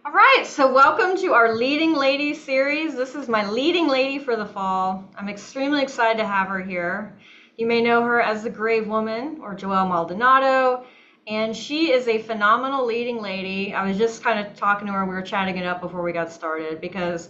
All right, so welcome to our Leading Lady series. This is my leading lady for the fall. I'm extremely excited to have her here. You may know her as the Grave Woman or Joelle Maldonado, and she is a phenomenal leading lady. I was just kind of talking to her, we were chatting it up before we got started, because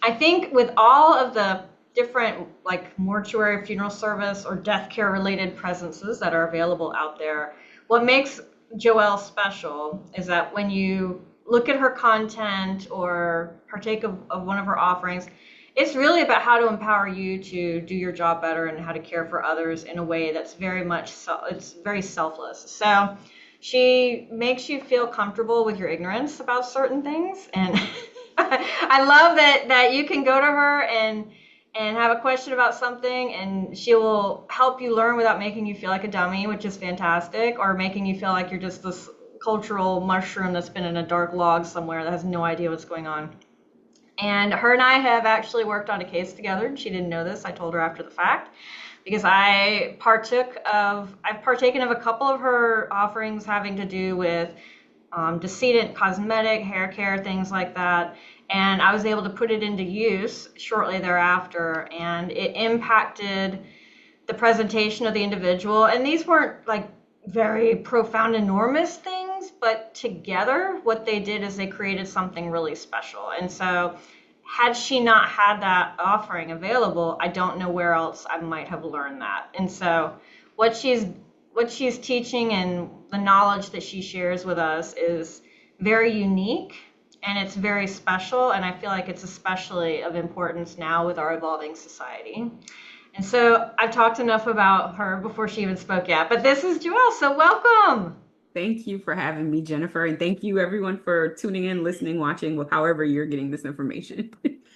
I think with all of the different like mortuary funeral service or death care related presences that are available out there, what makes Joelle special is that when you look at her content or partake of one of her offerings, it's really about how to empower you to do your job better and how to care for others in a way that's very much it's very selfless. So she makes you feel comfortable with your ignorance about certain things, and I love that you can go to her and have a question about something, and she will help you learn without making you feel like a dummy, which is fantastic, or making you feel like you're just this cultural mushroom that's been in a dark log somewhere that has no idea what's going on. And her and I have actually worked on a case together. She didn't know this. I told her after the fact because I've partaken of a couple of her offerings having to do with decedent cosmetic, hair care, things like that. And I was able to put it into use shortly thereafter, and it impacted the presentation of the individual. And these weren't like very profound, enormous things, but together, what they did is they created something really special. And so, had she not had that offering available, I don't know where else I might have learned that. And so, what she's what she's teaching and the knowledge that she shares with us is very unique and it's very special. And I feel like it's especially of importance now with our evolving society. And so I've talked enough about her before she even spoke yet, but this is Joelle, so welcome. Thank you for having me, Jennifer. And thank you, everyone, for tuning in, listening, watching, with however you're getting this information.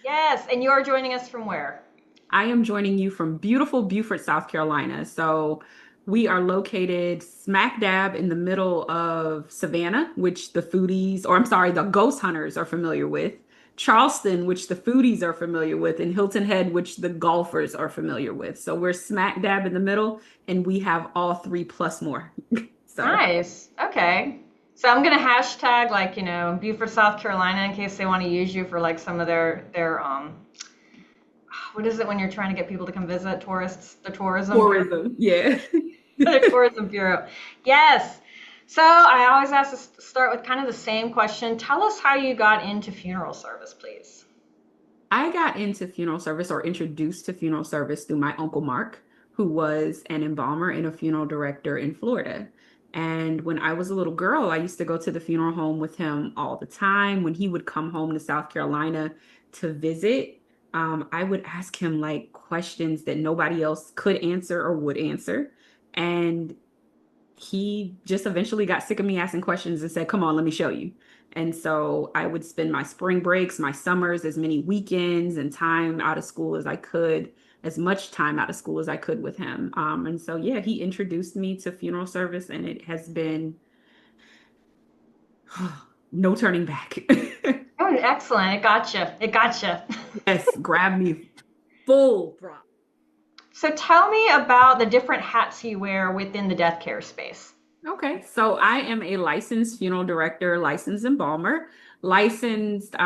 Yes, and you are joining us from where? I am joining you from beautiful Beaufort, South Carolina. So we are located smack dab in the middle of Savannah, which the foodies, or I'm sorry, the ghost hunters are familiar with, Charleston, which the foodies are familiar with, and Hilton Head, which the golfers are familiar with. So we're smack dab in the middle, and we have all three plus more. So. Nice. Okay. So I'm gonna hashtag like, Beaufort, South Carolina in case they want to use you for like some of their what is it when you're trying to get people to come visit tourists, the tourism bureau, Tourism, yeah. the tourism bureau. Yes. So I always ask to start with kind of the same question. Tell us how you got into funeral service, please. I got into funeral service or introduced to funeral service through my uncle Mark, who was an embalmer and a funeral director in Florida. And when I was a little girl, I used to go to the funeral home with him all the time. When he would come home to South Carolina to visit, I would ask him like questions that nobody else could answer or would answer. And he just eventually got sick of me asking questions and said, "Come on, let me show you." And so I would spend my spring breaks, my summers, as many weekends and time out of school as I could, as much time out of school as I could with him. And so, yeah, he introduced me to funeral service, and it has been no turning back. Oh, excellent. It gotcha. It gotcha. Yes, grab me full throttle. So tell me about the different hats you wear within the death care space. Okay, so I am a licensed funeral director, licensed embalmer, licensed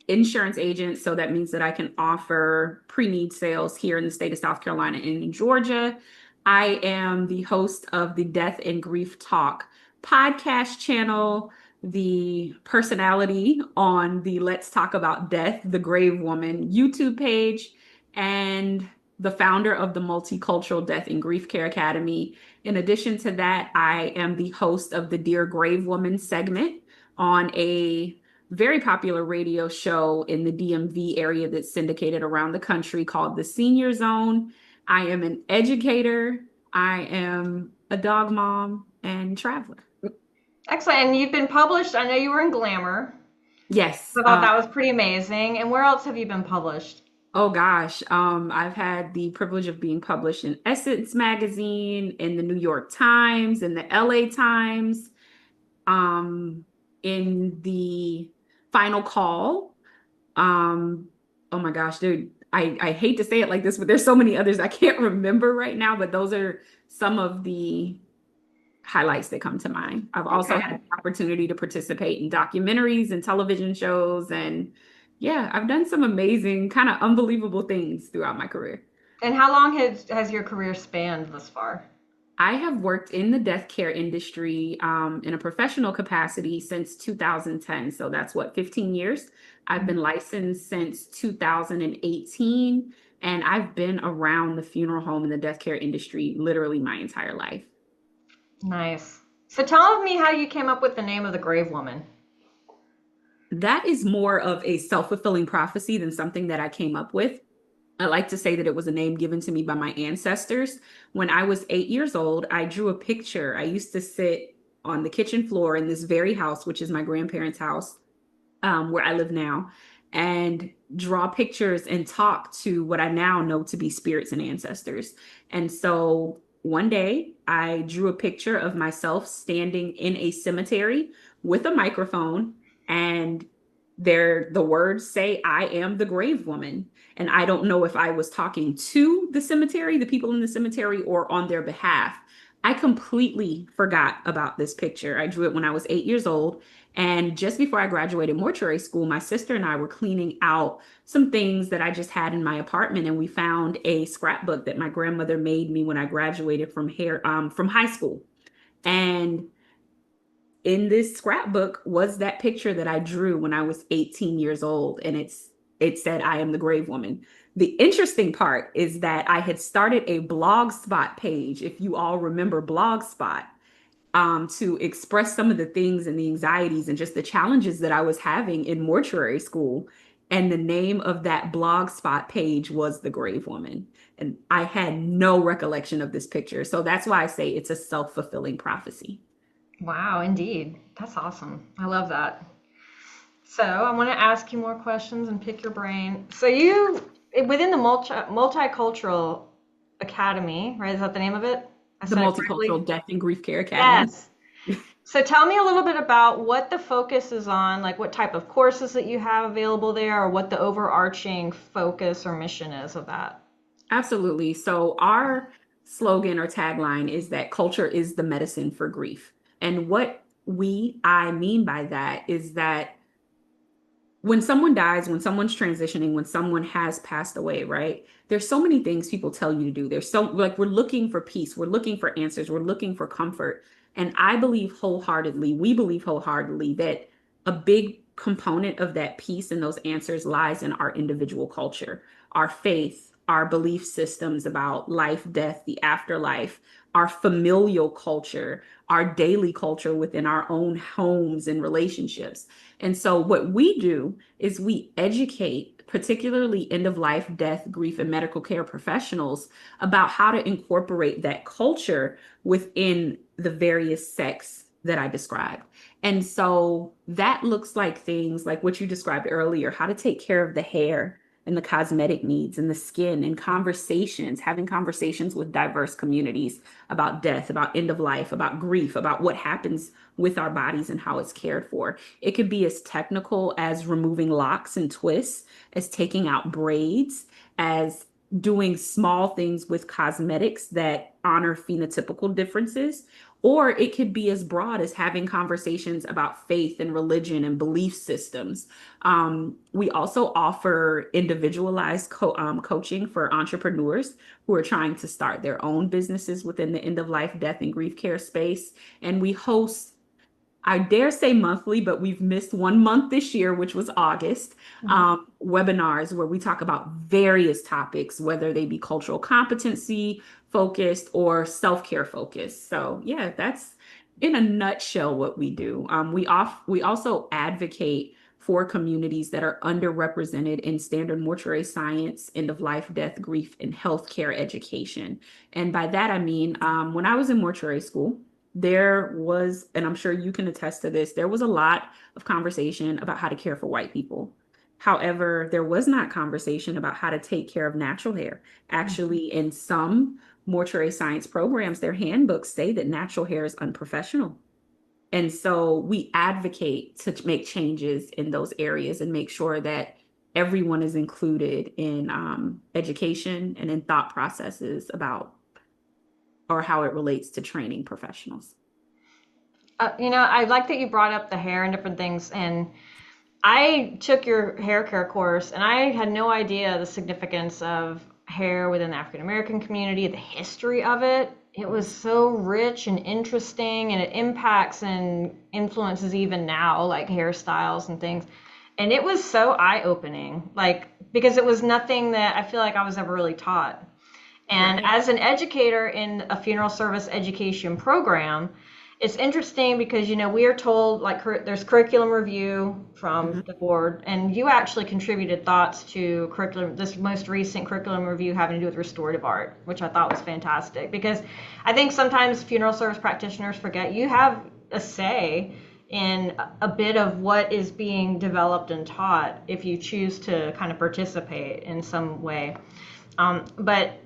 insurance agent. So that means that I can offer pre-need sales here in the state of South Carolina and in Georgia. I am the host of the Death and Grief Talk podcast channel, the personality on the Let's Talk About Death, the Grave Woman YouTube page, and the founder of the Multicultural Death and Grief Care Academy. In addition to that, I am the host of the Dear Grave Woman segment on a very popular radio show in the DMV area that's syndicated around the country called The Senior Zone. I am an educator. I am a dog mom and traveler. Excellent. And you've been published. I know you were in Glamour. Yes. I thought that was pretty amazing. And where else have you been published? Oh gosh, I've had the privilege of being published in Essence magazine, in the New York Times, in the LA Times, in the Final Call. Um, oh my gosh, dude, I hate to say it like this, but there's so many others I can't remember right now, but those are some of the highlights that come to mind. I've also Okay. had the opportunity to participate in documentaries and television shows. And yeah, I've done some amazing, kind of unbelievable things throughout my career. And how long has your career spanned thus far? I have worked in the death care industry in a professional capacity since 2010. So that's what, 15 years? I've been licensed since 2018, and I've been around the funeral home and the death care industry literally my entire life. Nice. So tell me how you came up with the name of the grave woman. That is more of a self-fulfilling prophecy than something that I came up with. I like to say that it was a name given to me by my ancestors. When I was 8 years old, I drew a picture. I used to sit on the kitchen floor in this very house, which is my grandparents' house, where I live now, and draw pictures and talk to what I now know to be spirits and ancestors. And so one day I drew a picture of myself standing in a cemetery with a microphone, and the words say, "I am the grave woman." And I don't know if I was talking to the cemetery, the people in the cemetery, or on their behalf. I completely forgot about this picture. I drew it when I was 8 years old. And just before I graduated mortuary school, my sister and I were cleaning out some things that I just had in my apartment, and we found a scrapbook that my grandmother made me when I graduated from high school. And in this scrapbook was that picture that I drew when I was 18 years old, and it said, "I am the grave woman." The interesting part is that I had started a Blogspot page, if you all remember Blogspot, to express some of the things and the anxieties and just the challenges that I was having in mortuary school. And the name of that Blogspot page was The Grave Woman. And I had no recollection of this picture. So that's why I say it's a self-fulfilling prophecy. Wow, indeed. That's awesome. I love that. So I want to ask you more questions and pick your brain. So within the Multicultural Academy, right? Is that the name of it? I The said it correctly? Multicultural Death and Grief Care Academy. Yes. So tell me a little bit about what the focus is on, like what type of courses that you have available there, or what the overarching focus or mission is of that. Absolutely. So our slogan or tagline is that culture is the medicine for grief. And I mean by that is that when someone dies, when someone's transitioning, when someone has passed away, right? There's so many things people tell you to do. There's so, like, we're looking for peace, we're looking for answers, we're looking for comfort. And we believe wholeheartedly that a big component of that peace and those answers lies in our individual culture, our faith, our belief systems about life, death, the afterlife, our familial culture, our daily culture within our own homes and relationships. And so, what we do is we educate, particularly end of life, death, grief, and medical care professionals about how to incorporate that culture within the various sects that I described. And so, that looks like things like what you described earlier, how to take care of the hair and the cosmetic needs and the skin, and having conversations with diverse communities about death, about end of life, about grief, about what happens with our bodies and how it's cared for. It could be as technical as removing locks and twists, as taking out braids, as doing small things with cosmetics that honor phenotypical differences. Or it could be as broad as having conversations about faith and religion and belief systems. We also offer individualized coaching for entrepreneurs who are trying to start their own businesses within the end of life, death, and grief care space. And we host, I dare say monthly, but we've missed 1 month this year, which was August, Mhm. webinars where we talk about various topics, whether they be cultural competency focused or self-care focused. So yeah, that's in a nutshell what we do. We also advocate for communities that are underrepresented in standard mortuary science, end of life, death, grief, and healthcare education. And by that, I mean, when I was in mortuary school, there was, and I'm sure you can attest to this, there was a lot of conversation about how to care for white people. However, there was not conversation about how to take care of natural hair. Actually, in some mortuary science programs, their handbooks say that natural hair is unprofessional. And so we advocate to make changes in those areas and make sure that everyone is included in education and in thought processes about or how it relates to training professionals. I like that you brought up the hair and different things. And I took your hair care course, and I had no idea the significance of hair within the African American community, the history of it. It was so rich and interesting, and it impacts and influences even now, like hairstyles and things. And it was so eye-opening, like, because it was nothing that I feel like I was ever really taught. And Right. as an educator in a funeral service education program, it's interesting because, we are told like there's curriculum review from Mhm. the board, and you actually contributed thoughts to curriculum, this most recent curriculum review having to do with restorative art, which I thought was fantastic because I think sometimes funeral service practitioners forget you have a say in a bit of what is being developed and taught if you choose to kind of participate in some way. But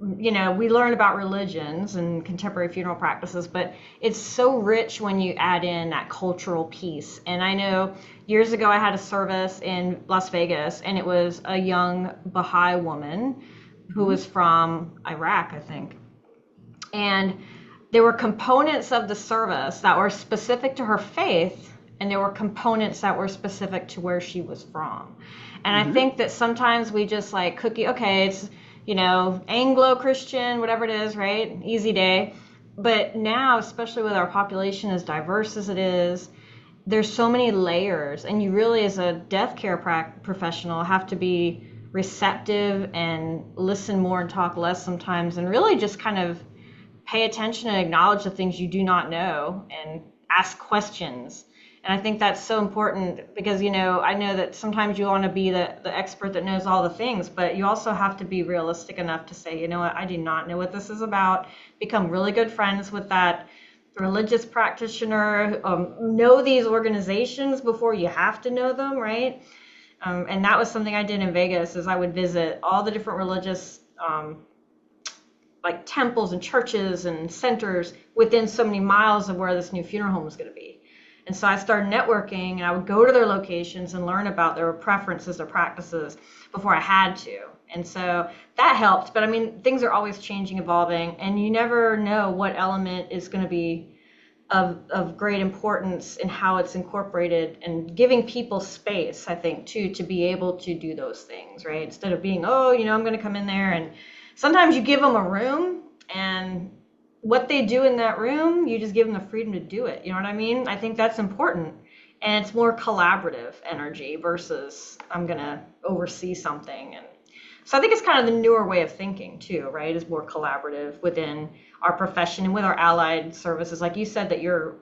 we learn about religions and contemporary funeral practices, but it's so rich when you add in that cultural piece. And I know years ago I had a service in Las Vegas, and it was a young Baha'i woman who Mhm. was from Iraq, I think. And there were components of the service that were specific to her faith, and there were components that were specific to where she was from. And I Mhm. think that sometimes we just like cookie, okay, it's, Anglo Christian, whatever it is, right? Easy day. But now, especially with our population as diverse as it is, there's so many layers, and you really, as a death care professional, have to be receptive and listen more and talk less sometimes, and really just kind of pay attention and acknowledge the things you do not know and ask questions. And I think that's so important because, I know that sometimes you want to be the expert that knows all the things, but you also have to be realistic enough to say, you know what, I do not know what this is about. Become really good friends with that religious practitioner, know these organizations before you have to know them, right? And that was something I did in Vegas is I would visit all the different religious like temples and churches and centers within so many miles of where this new funeral home was going to be. And so I started networking, and I would go to their locations and learn about their preferences, their practices before I had to. And so that helped. But I mean, things are always changing, evolving, and you never know what element is going to be of great importance in how it's incorporated, and giving people space, I think, too, to be able to do those things, right? Instead of being, oh, I'm going to come in there, and sometimes you give them a room, and what they do in that room, you just give them the freedom to do it. You know what I mean? I think that's important. And it's more collaborative energy versus I'm going to oversee something. And so I think it's kind of the newer way of thinking too, right? Is more collaborative within our profession and with our allied services. Like you said, that your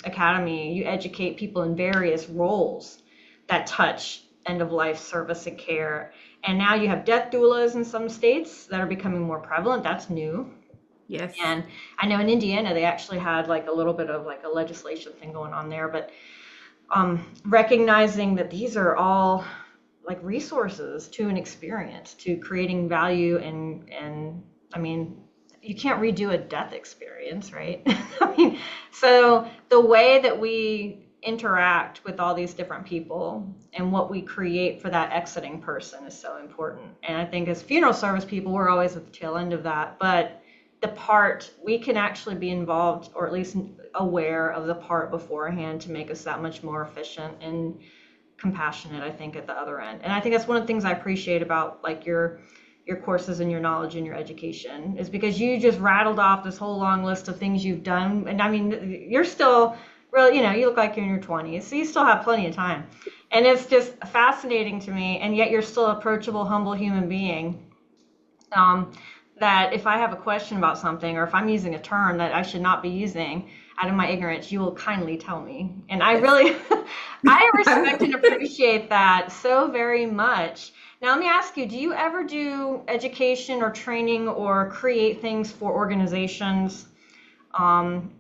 academy, you educate people in various roles that touch end of life service and care. And now you have death doulas in some states that are becoming more prevalent. That's new. Yes. And I know in Indiana, they actually had like a little bit of like a legislation thing going on there. But recognizing that these are all like resources to an experience, to creating value, and I mean, you can't redo a death experience, right? I mean, so the way that we interact with all these different people and what we create for that exiting person is so important. And I think as funeral service people, we're always at the tail end of that, but the part we can actually be involved, or at least aware of the part beforehand, to make us that much more efficient and compassionate, I think, at the other end. And I think that's one of the things I appreciate about like your courses and your knowledge and your education, is because you just rattled off this whole long list of things you've done. And I mean, you're still really, you look like you're in your 20s, so you still have plenty of time. And it's just fascinating to me, and yet you're still approachable, humble human being. um, that if I have a question about something, or if I'm using a term that I should not be using out of my ignorance, you will kindly tell me. And I Yes. really, I I respect will. and appreciate that so very much. Now, let me ask you, do you ever do education or training or create things for organizations, um,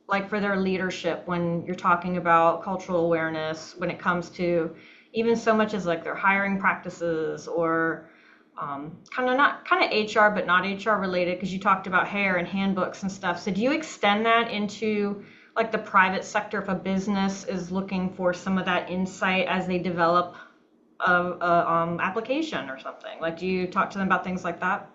like for their leadership, when you're talking about cultural awareness, when it comes to even so much as like their hiring practices, or kind of not kind of HR, but not HR related, because you talked about hair and handbooks and stuff. So do you extend that into like the private sector if a business is looking for some of that insight as they develop a application or something? Like, do you talk to them about things like that?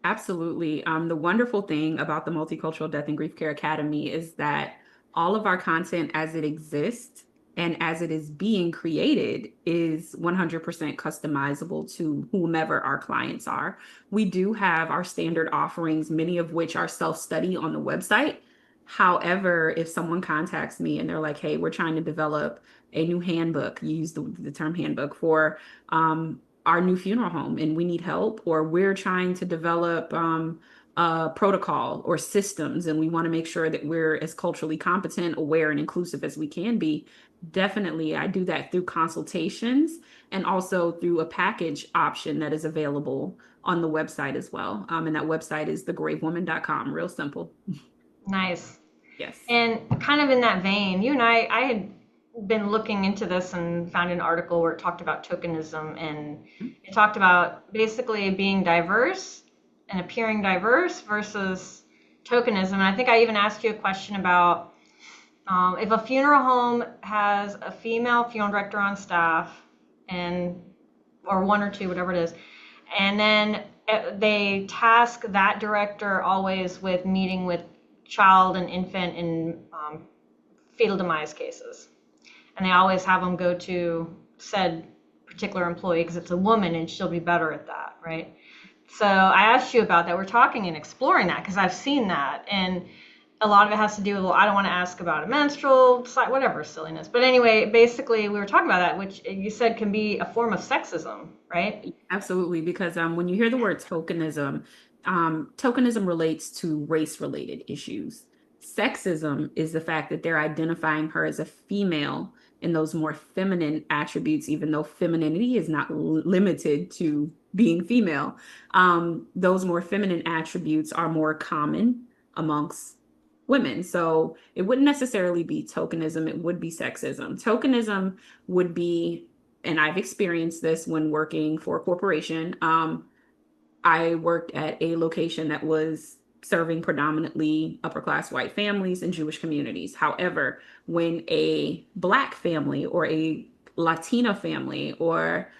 Absolutely. The wonderful thing about the Multicultural Death and Grief Care Academy is that All of our content as it exists and as it is being created is 100% customizable to whomever our clients are. We do have our standard offerings, many of which are self-study on the website. However, if someone contacts me and they're like, hey, we're trying to develop a new handbook, you use the term handbook for our new funeral home and we need help, or we're trying to develop protocol or systems, and we want to make sure that we're as culturally competent, aware, and inclusive as we can be. Definitely, I do that through consultations and also through a package option that is available on the website as well. And that website is thegravewoman.com. Real simple. Nice. Yes. And kind of in that vein, you and I had been looking into this and found an article where it talked about tokenism, and it talked about basically being diverse and appearing diverse versus tokenism. And I think I even asked you a question about if a funeral home has a female funeral director on staff, and or one or two, whatever it is, and then they task that director always with meeting with child and infant and fetal demise cases, and they always have them go to said particular employee because it's a woman and she'll be better at that, right? So I asked you about that. We're talking and exploring that because I've seen that, and a lot of it has to do with, well, I don't want to ask about a menstrual, whatever silliness. But anyway, basically, we were talking about that, which you said can be a form of sexism, right? Absolutely, because when you hear the word tokenism relates to race-related issues. Sexism is the fact that they're identifying her as a female in those more feminine attributes, even though femininity is not limited to being female. Those more feminine attributes are more common amongst women. So it wouldn't necessarily be tokenism, it would be sexism. Tokenism would be, and I've experienced this when working for a corporation. I worked at a location that was serving predominantly upper class white families and Jewish communities. However, when a Black family or a Latina family or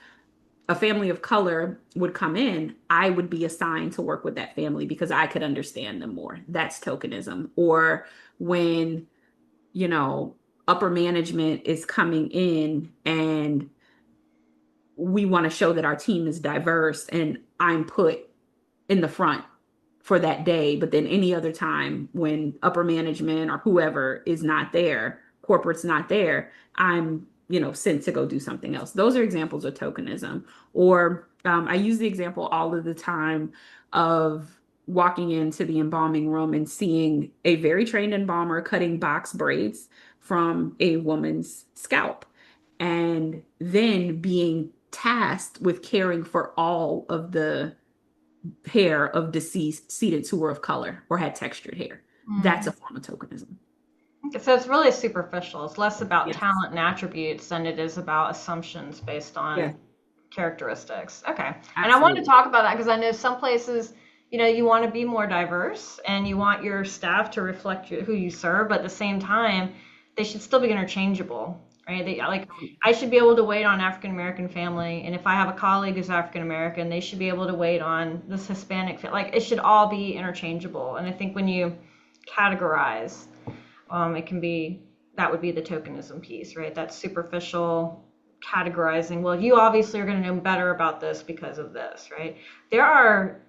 a family of color would come in, I would be assigned to work with that family because I could understand them more. That's tokenism. Or when, you know, upper management is coming in and we want to show that our team is diverse and I'm put in the front for that day, but then any other time when upper management or whoever is not there, corporate's not there, I'm, sent to go do something else. Those are examples of tokenism. Or I use the example all of the time of walking into the embalming room and seeing a very trained embalmer cutting box braids from a woman's scalp, and then being tasked with caring for all of the hair of deceased decedents who were of color or had textured hair. That's a Mm. form of tokenism. So it's really superficial. It's less about Yes. talent and attributes than it is about assumptions based Yes, on characteristics. Okay. And I want to absolutely. talk about that because I know some places, you want to be more diverse and you want your staff to reflect who you serve, but at the same time, they should still be interchangeable, right? Like, I should be able to wait on African American family, and if I have a colleague who's African American, they should be able to wait on this Hispanic family. Like, it should all be interchangeable. And I think when you categorize, it can be, that would be the tokenism piece, right? That superficial categorizing. Well, you obviously are going to know better about this because of this, right? There are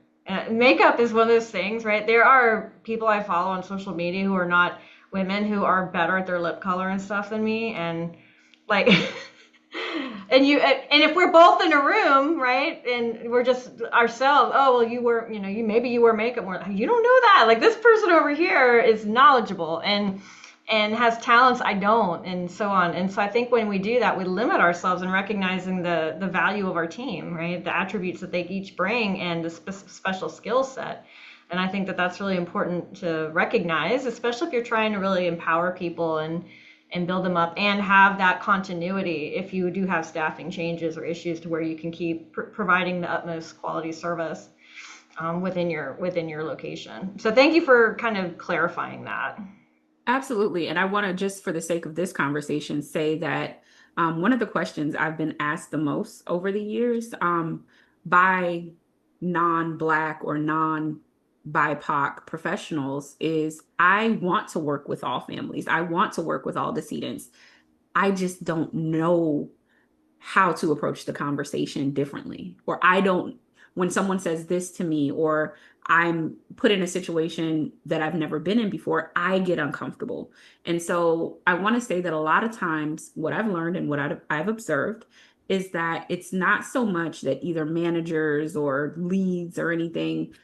makeup is one of those things, right? There are people I follow on social media who are not women who are better at their lip color and stuff than me, and like and if we're both in a room, right, and we're just ourselves, oh well, you wear makeup more, you don't know that, like, this person over here is knowledgeable and has talents I don't, and so on. And so I think when we do that, we limit ourselves in recognizing the value of our team, right, the attributes that they each bring and the special skill set. And I think that that's really important to recognize, especially if you're trying to really empower people and build them up and have that continuity if you do have staffing changes or issues, to where you can keep providing the utmost quality service within your location. So thank you for kind of clarifying that. Absolutely. And I want to, just for the sake of this conversation, say that one of the questions I've been asked the most over the years by non-Black or non BIPOC professionals is I want to work with all families. I want to work with all decedents. I just don't know how to approach the conversation differently. Or I don't, when someone says this to me, or I'm put in a situation that I've never been in before, I get uncomfortable. And so I want to say that a lot of times, what I've learned and what I've observed is that it's not so much that either managers or leads or anything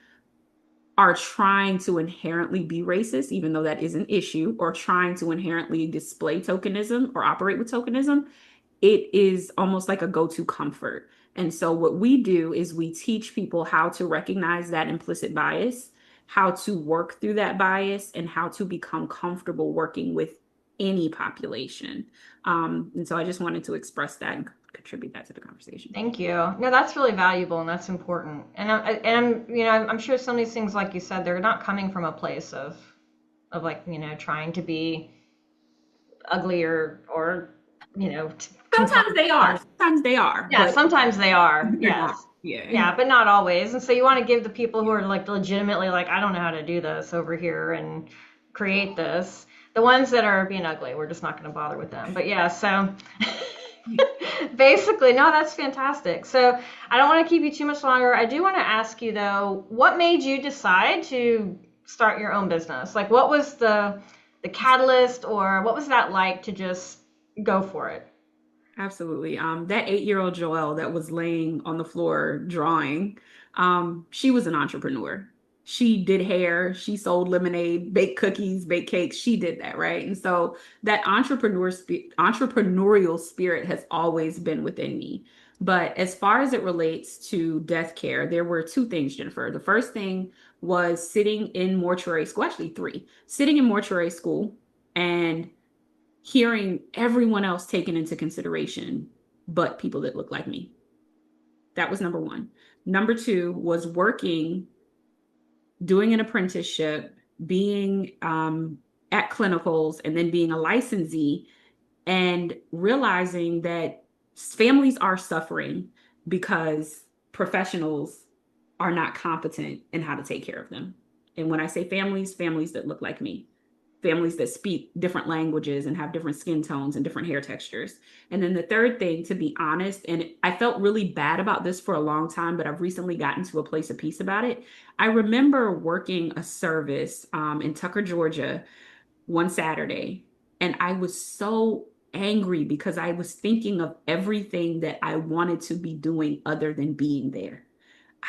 are trying to inherently be racist, even though that is an issue, or trying to inherently display tokenism or operate with tokenism. It is almost like a go-to comfort. And so what we do is we teach people how to recognize that implicit bias, how to work through that bias, and how to become comfortable working with any population. And so I just wanted to express that and contribute that to the conversation. Thank you. No, that's really valuable and that's important. I'm sure some of these things, like you said, they're not coming from a place of like, trying to be ugly or, Sometimes they are. Sometimes they are, yeah, but sometimes they are. they're not. Yes. Yeah. Yeah, but not always. And so you want to give the people who are like legitimately like, I don't know how to do this over here and create this. The ones that are being ugly, we're just not going to bother with them. But yeah, so basically, no, that's fantastic. So I don't want to keep you too much longer. I do want to ask you though, what made you decide to start your own business? Like what was the catalyst or what was that like to just go for it? Absolutely. That 8-year-old Joelle that was laying on the floor drawing, she was an entrepreneur. She did hair, she sold lemonade, baked cookies, baked cakes. She did that, right? And so that entrepreneurial spirit has always been within me. But as far as it relates to death care, there were two things, Jennifer. The first thing was sitting in mortuary school, actually three, sitting in mortuary school and hearing everyone else taken into consideration, but people that look like me. That was number one. Number two was working, doing an apprenticeship, being at clinicals, and then being a licensee, and realizing that families are suffering because professionals are not competent in how to take care of them. And when I say families, families that look like me, families that speak different languages and have different skin tones and different hair textures. And then the third thing, to be honest, and I felt really bad about this for a long time, but I've recently gotten to a place of peace about it. I remember working a service in Tucker, Georgia, one Saturday, and I was so angry because I was thinking of everything that I wanted to be doing other than being there.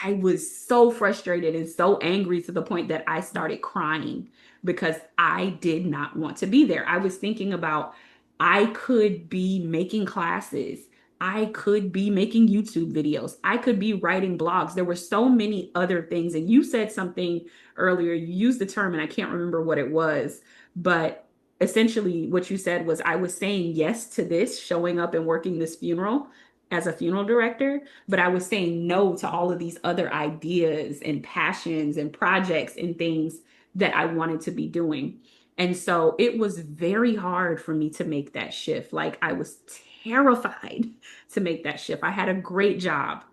I was so frustrated and so angry to the point that I started crying because I did not want to be there. I was thinking about I could be making classes. I could be making YouTube videos. I could be writing blogs. There were so many other things. And you said something earlier, you used the term, and I can't remember what it was, but essentially what you said was I was saying yes to this, showing up and working this funeral as a funeral director, but I was saying no to all of these other ideas and passions and projects and things that I wanted to be doing. And so it was very hard for me to make that shift. Like I was terrified to make that shift. I had a great job,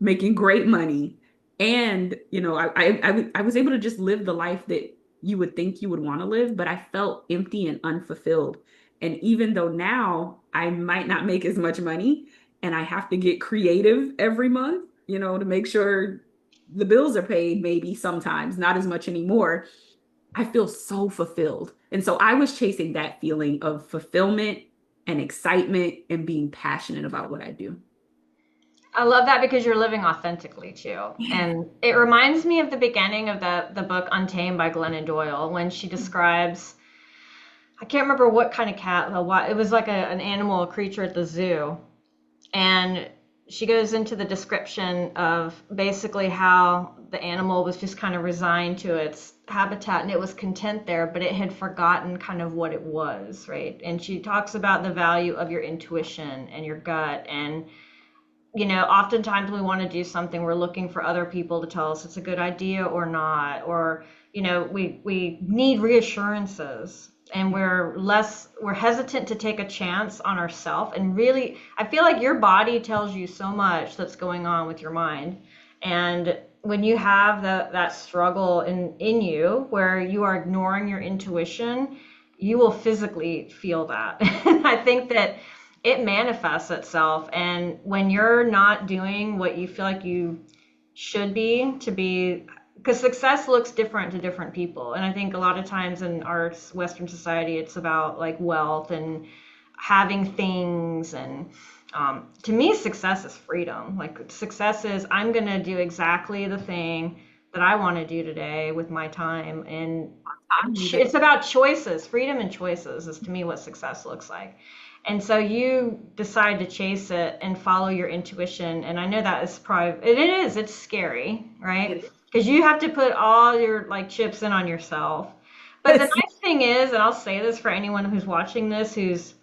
making great money. And, I was able to just live the life that you would think you would want to live, but I felt empty and unfulfilled. And even though now I might not make as much money and I have to get creative every month, to make sure the bills are paid, maybe sometimes, not as much anymore, I feel so fulfilled. And so I was chasing that feeling of fulfillment and excitement and being passionate about what I do. I love that because you're living authentically too. And it reminds me of the beginning of the book Untamed by Glennon Doyle when she describes, I can't remember what kind of cat, it was like an animal, a creature at the zoo. And she goes into the description of basically how the animal was just kind of resigned to its habitat and it was content there, but it had forgotten kind of what it was, right? And she talks about the value of your intuition and your gut. And oftentimes we want to do something, we're looking for other people to tell us it's a good idea or not, or we need reassurances, and we're hesitant to take a chance on ourselves. And really, I feel like your body tells you so much that's going on with your mind, and when you have that struggle in you where you are ignoring your intuition, you will physically feel that. And I think that it manifests itself. And when you're not doing what you feel like you should be to be, because success looks different to different people. And I think a lot of times in our Western society, it's about like wealth and having things. And to me, success is freedom. Like success is I'm going to do exactly the thing that I want to do today with my time. And it's about choices. Freedom and choices is to me what success looks like. And so you decide to chase it and follow your intuition. And I know that is probably, it's scary, right? Because you have to put all your like chips in on yourself. But the nice thing is, and I'll say this for anyone who's watching this, who's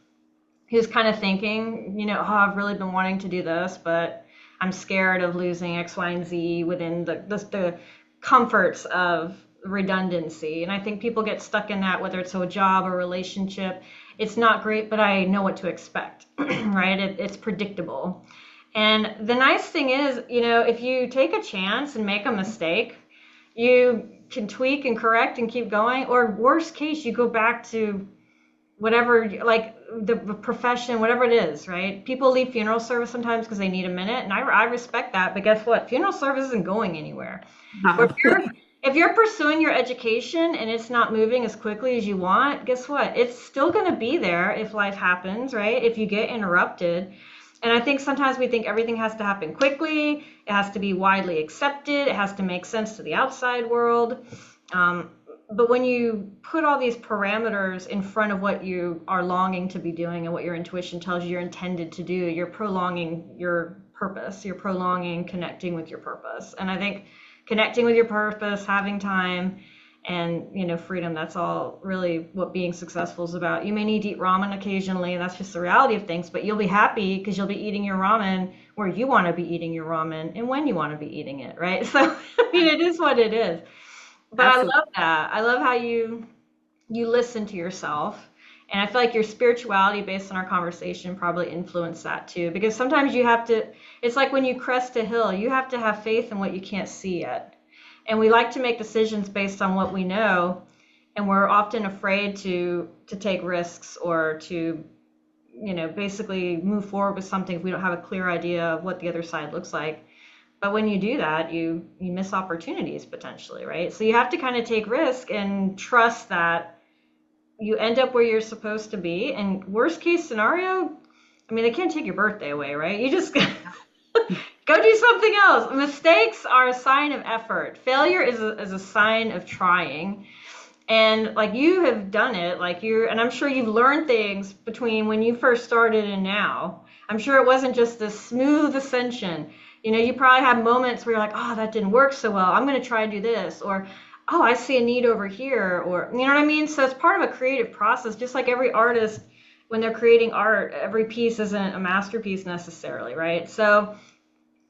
kind of thinking, oh, I've really been wanting to do this, but I'm scared of losing X, Y, and Z within the comforts of redundancy. And I think people get stuck in that, whether it's a job or relationship. It's not great, but I know what to expect, right? It's predictable. And the nice thing is, if you take a chance and make a mistake, you can tweak and correct and keep going. Or worst case, you go back to whatever, like the profession, whatever it is, right? People leave funeral service sometimes because they need a minute, and I respect that. But guess what? Funeral service isn't going anywhere. Or if you're pursuing your education and it's not moving as quickly as you want, guess what? It's still going to be there if life happens, right? If you get interrupted. And I think sometimes we think everything has to happen quickly. It has to be widely accepted. It has to make sense to the outside world. But when you put all these parameters in front of what you are longing to be doing and what your intuition tells you you're intended to do, you're prolonging your purpose. You're prolonging connecting with your purpose. And I think connecting with your purpose, having time, and freedom, that's all really what being successful is about. You may need to eat ramen occasionally, and that's just the reality of things, but you'll be happy because you'll be eating your ramen where you want to be eating your ramen and when you want to be eating it, right? So it is what it is. But absolutely. I love that. I love how you listen to yourself. And I feel like your spirituality, based on our conversation, probably influenced that too. Because sometimes you have to, it's like when you crest a hill, you have to have faith in what you can't see yet. And we like to make decisions based on what we know. And we're often afraid to take risks or to, basically move forward with something if we don't have a clear idea of what the other side looks like. But when you do that, you miss opportunities potentially, right? So you have to kind of take risk and trust that you end up where you're supposed to be. And worst case scenario, they can't take your birthday away, right? You just go do something else. Mistakes are a sign of effort. Failure is a sign of trying. And like you have done it, and I'm sure you've learned things between when you first started and now. I'm sure it wasn't just this smooth ascension. You probably have moments where you're like, oh, that didn't work so well. I'm going to try to do this. Or, oh, I see a need over here. Or, you know what I mean? So it's part of a creative process. Just like every artist, when they're creating art, every piece isn't a masterpiece necessarily, right? So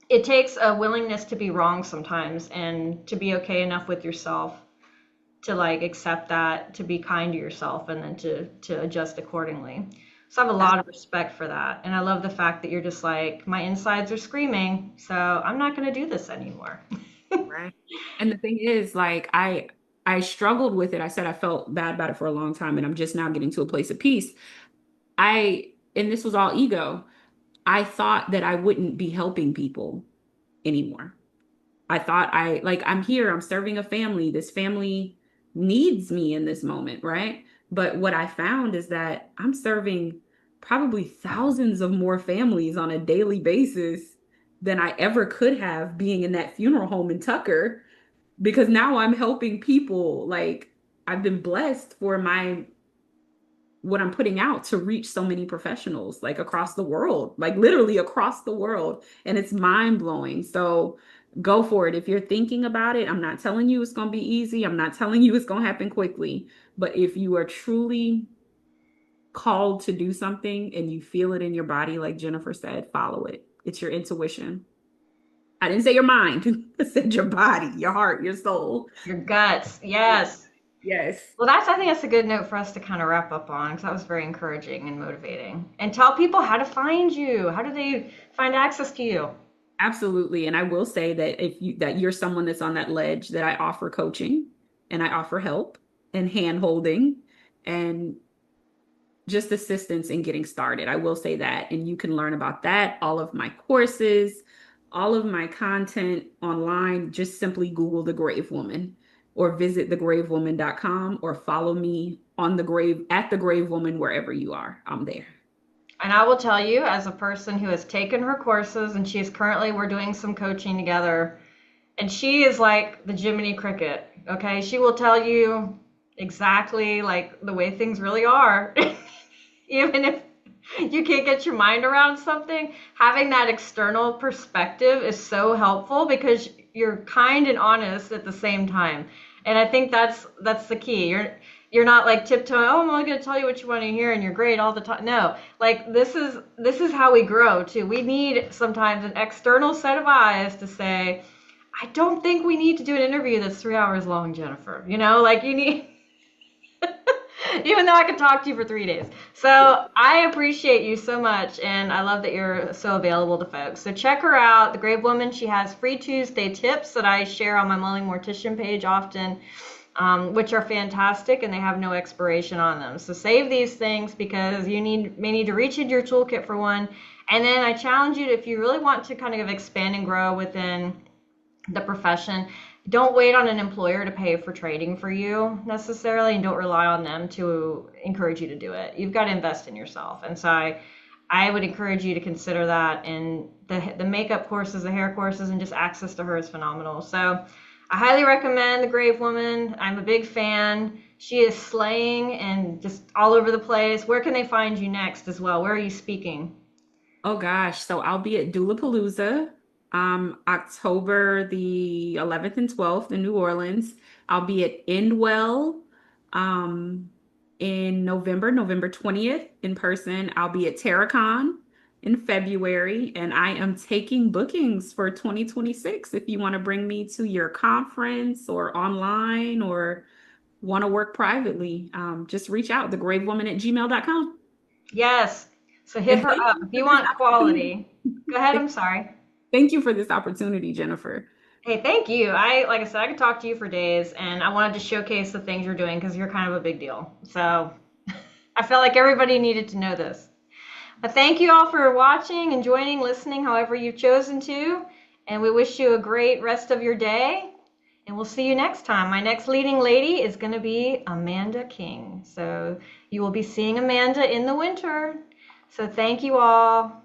it takes a willingness to be wrong sometimes and to be okay enough with yourself to accept that, to be kind to yourself, and then to adjust accordingly. So I have a lot of respect for that. And I love the fact that you're just like, my insides are screaming, so I'm not going to do this anymore. Right. And the thing is, I struggled with it. I said I felt bad about it for a long time, and I'm just now getting to a place of peace. And this was all ego. I thought that I wouldn't be helping people anymore. I thought I'm here, I'm serving a family. This family needs me in this moment, right? But what I found is that I'm serving probably thousands of more families on a daily basis than I ever could have being in that funeral home in Tucker, because now I'm helping people. I've been blessed for what I'm putting out to reach so many professionals across the world, literally across the world. And it's mind blowing. So go for it. If you're thinking about it, I'm not telling you it's going to be easy. I'm not telling you it's going to happen quickly. But if you are truly called to do something and you feel it in your body, like Jennifer said, follow it. It's your intuition. I didn't say your mind. I said your body, your heart, your soul. Your guts. Yes. Yes. Well, I think that's a good note for us to kind of wrap up on, because that was very encouraging and motivating. And tell people how to find you. How do they find access to you? Absolutely. And I will say that if you that you're someone that's on that ledge, that I offer coaching and I offer help and hand holding and just assistance in getting started. I will say that. And you can learn about that, all of my courses, all of my content online. Just simply Google The Grave Woman or visit thegravewoman.com or follow me on the grave at the grave woman wherever you are. I'm there. And I will tell you, as a person who has taken her courses and she's currently, we're doing some coaching together, and she is like the Jiminy Cricket. Okay. She will tell you exactly like the way things really are. Even if you can't get your mind around something, having that external perspective is so helpful because you're kind and honest at the same time. And I think that's the key. You're not like tiptoeing, oh, I'm only going to tell you what you want to hear and you're great all the time. No, like this is how we grow too. We need sometimes an external set of eyes to say, I don't think we need to do an interview that's 3 hours long, Jennifer. Like you need even though I could talk to you for 3 days. So I appreciate you so much, and I love that you're so available to folks. So check her out, The Grave Woman. She has free Tuesday tips that I share on my Mulling Mortician page often, which are fantastic, and they have no expiration on them. So save these things because you may need to reach into your toolkit for one. And then I challenge you to, if you really want to kind of expand and grow within the profession, don't wait on an employer to pay for training for you necessarily, and don't rely on them to encourage you to do it. You've got to invest in yourself. And so I would encourage you to consider that. And the makeup courses, the hair courses, and just access to her is phenomenal. So I highly recommend The Grave Woman. I'm a big fan. She is slaying and just all over the place. Where can they find you next as well? Where are you speaking? Oh gosh, so I'll be at Doulapalooza, October the 11th and 12th in New Orleans. I'll be at Endwell, um, in November 20th in person. I'll be at Terracon in February, and I am taking bookings for 2026. If you want to bring me to your conference or online or want to work privately, just reach out, thegravewoman@gmail.com. Yes. So hit And her thank up you if for you this want opportunity. quality. Go ahead. I'm sorry. Thank you for this opportunity, Jennifer. Hey, thank you. Like I said, I could talk to you for days, and I wanted to showcase the things you're doing because you're kind of a big deal. So I felt like everybody needed to know this. But thank you all for watching and joining, listening, however you've chosen to. And we wish you a great rest of your day. And we'll see you next time. My next leading lady is going to be Amanda King. So you will be seeing Amanda in the winter. So thank you all.